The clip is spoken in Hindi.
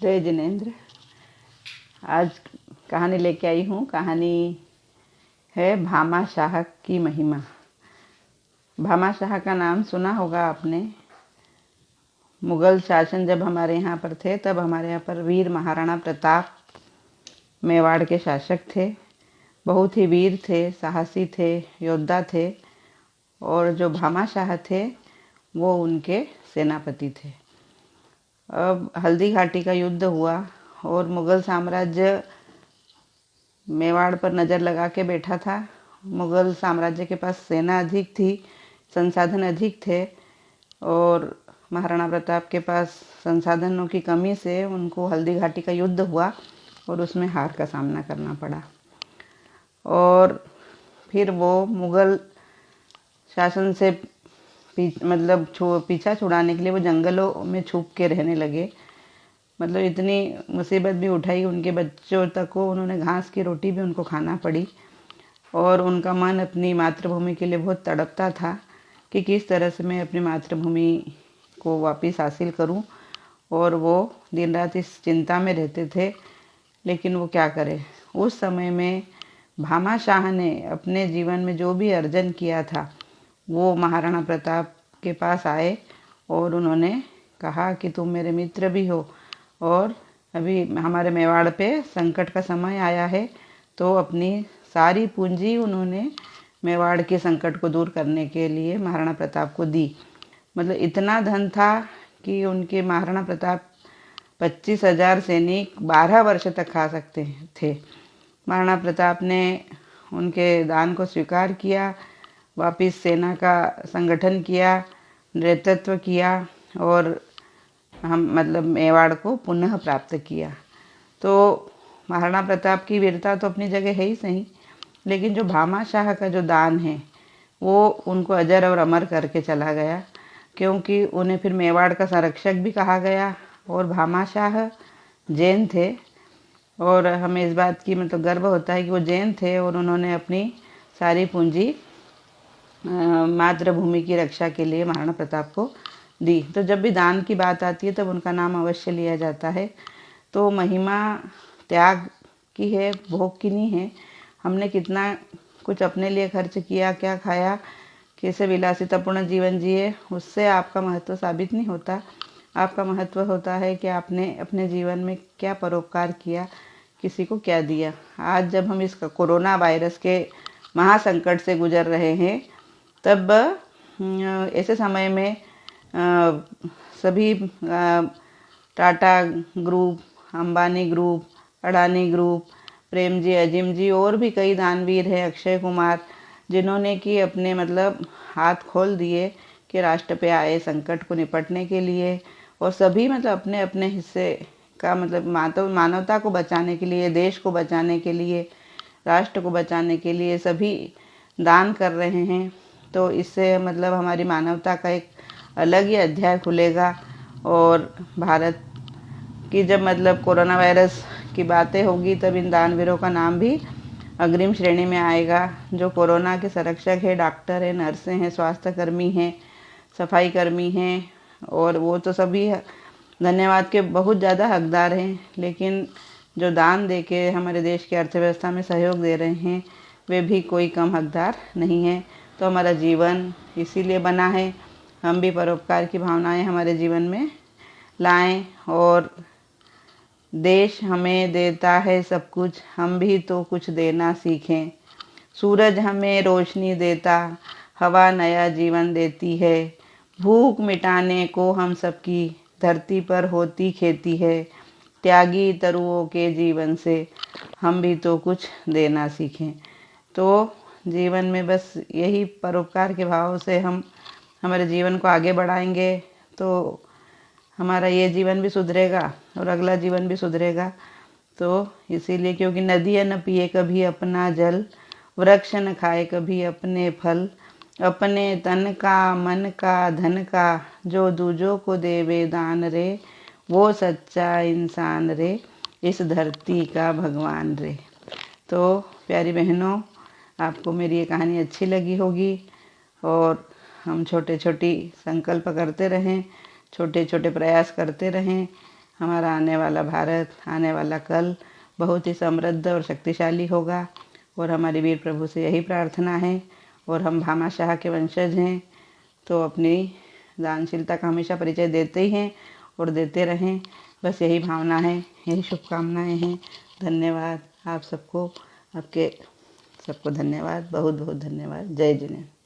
जय जिनेंद्र। आज कहानी लेके आई हूँ। कहानी है भामा शाह की महिमा। भामा शाह का नाम सुना होगा आपने। मुगल शासन जब हमारे यहाँ पर थे तब हमारे यहाँ पर वीर महाराणा प्रताप मेवाड़ के शासक थे। बहुत ही वीर थे, साहसी थे, योद्धा थे। और जो भामा शाह थे वो उनके सेनापति थे। अब हल्दी घाटी का युद्ध हुआ और मुगल साम्राज्य मेवाड़ पर नज़र लगा के बैठा था। मुगल साम्राज्य के पास सेना अधिक थी, संसाधन अधिक थे और महाराणा प्रताप के पास संसाधनों की कमी से उनको हल्दी घाटी का युद्ध हुआ और उसमें हार का सामना करना पड़ा। और फिर वो मुगल शासन से पीछा छुड़ाने के लिए वो जंगलों में छुप के रहने लगे। मतलब इतनी मुसीबत भी उठाई, उनके बच्चों तक को उन्होंने घास की रोटी भी उनको खाना पड़ी। और उनका मन अपनी मातृभूमि के लिए बहुत तड़पता था कि किस तरह से मैं अपनी मातृभूमि को वापस हासिल करूं। और वो दिन रात इस चिंता में रहते थे, लेकिन वो क्या करें। उस समय में भामा शाह ने अपने जीवन में जो भी अर्जन किया था वो महाराणा प्रताप के पास आए और उन्होंने कहा कि तुम मेरे मित्र भी हो और अभी हमारे मेवाड़ पे संकट का समय आया है। तो अपनी सारी पूंजी उन्होंने मेवाड़ के संकट को दूर करने के लिए महाराणा प्रताप को दी। मतलब इतना धन था कि उनके महाराणा प्रताप 25,000 सैनिक 12 वर्ष तक खा सकते थे। महाराणा प्रताप ने उनके दान को स्वीकार किया, वापिस सेना का संगठन किया, नेतृत्व किया और मेवाड़ को पुनः प्राप्त किया। तो महाराणा प्रताप की वीरता तो अपनी जगह है ही सही, लेकिन जो भामा शाह का जो दान है वो उनको अजर और अमर करके चला गया, क्योंकि उन्हें फिर मेवाड़ का संरक्षक भी कहा गया। और भामा शाह जैन थे और हमें इस बात की गर्व होता है कि वो जैन थे और उन्होंने अपनी सारी पूंजी मातृभूमि की रक्षा के लिए महाराणा प्रताप को दी। तो जब भी दान की बात आती है तब उनका नाम अवश्य लिया जाता है। तो महिमा त्याग की है, भोग की नहीं है। हमने कितना कुछ अपने लिए खर्च किया, क्या खाया, कैसे विलासितापूर्ण जीवन जिए, उससे आपका महत्व साबित नहीं होता। आपका महत्व होता है कि आपने अपने जीवन में क्या परोपकार किया, किसी को क्या दिया। आज जब हम इस कोरोना वायरस के महासंकट से गुजर रहे हैं तब ऐसे समय में सभी Tata group, Ambani group, Adani group, Premji, Azim ji और भी कई दानवीर हैं, अक्षय कुमार, जिन्होंने कि अपने हाथ खोल दिए कि राष्ट्र पे आए संकट को निपटने के लिए। और सभी अपने अपने हिस्से का मानवता को बचाने के लिए, देश को बचाने के लिए, राष्ट्र को बचाने के लिए सभी दान कर रहे हैं। तो इससे हमारी मानवता का एक अलग ही अध्याय खुलेगा। और भारत की जब कोरोना वायरस की बातें होगी तब इन दानवीरों का नाम भी अग्रिम श्रेणी में आएगा। जो कोरोना के संरक्षक है, डॉक्टर हैं, नर्सें हैं, स्वास्थ्य कर्मी हैं, सफाई कर्मी हैं, और वो तो सभी धन्यवाद के बहुत ज़्यादा हकदार हैं। लेकिन जो दान दे के हमारे देश की अर्थव्यवस्था में सहयोग दे रहे हैं वे भी कोई कम हकदार नहीं हैं। तो हमारा जीवन इसीलिए बना है, हम भी परोपकार की भावनाएं हमारे जीवन में लाएं। और देश हमें देता है सब कुछ, हम भी तो कुछ देना सीखें। सूरज हमें रोशनी देता, हवा नया जीवन देती है। भूख मिटाने को हम सबकी धरती पर होती खेती है। त्यागी तरुओं के जीवन से हम भी तो कुछ देना सीखें। तो जीवन में बस यही परोपकार के भाव से हम हमारे जीवन को आगे बढ़ाएंगे तो हमारा ये जीवन भी सुधरेगा और अगला जीवन भी सुधरेगा। तो इसीलिए, क्योंकि नदियाँ न पिए कभी अपना जल, वृक्ष न खाए कभी अपने फल, अपने तन का, मन का, धन का, जो दूजों को देवे दान रे, वो सच्चा इंसान रे, इस धरती का भगवान रे। तो प्यारी बहनों, आपको मेरी ये कहानी अच्छी लगी होगी और हम छोटे छोटे संकल्प करते रहें, छोटे छोटे प्रयास करते रहें हमारा आने वाला भारत, आने वाला कल बहुत ही समृद्ध और शक्तिशाली होगा। और हमारी वीर प्रभु से यही प्रार्थना है। और हम भामाशाह के वंशज हैं, तो अपनी दानशीलता का हमेशा परिचय देते ही हैं और देते रहें। बस यही भावना है, यही शुभकामनाएं हैं। धन्यवाद आप सबको, आपके सबको धन्यवाद, बहुत बहुत धन्यवाद। जय जिनेंद्र।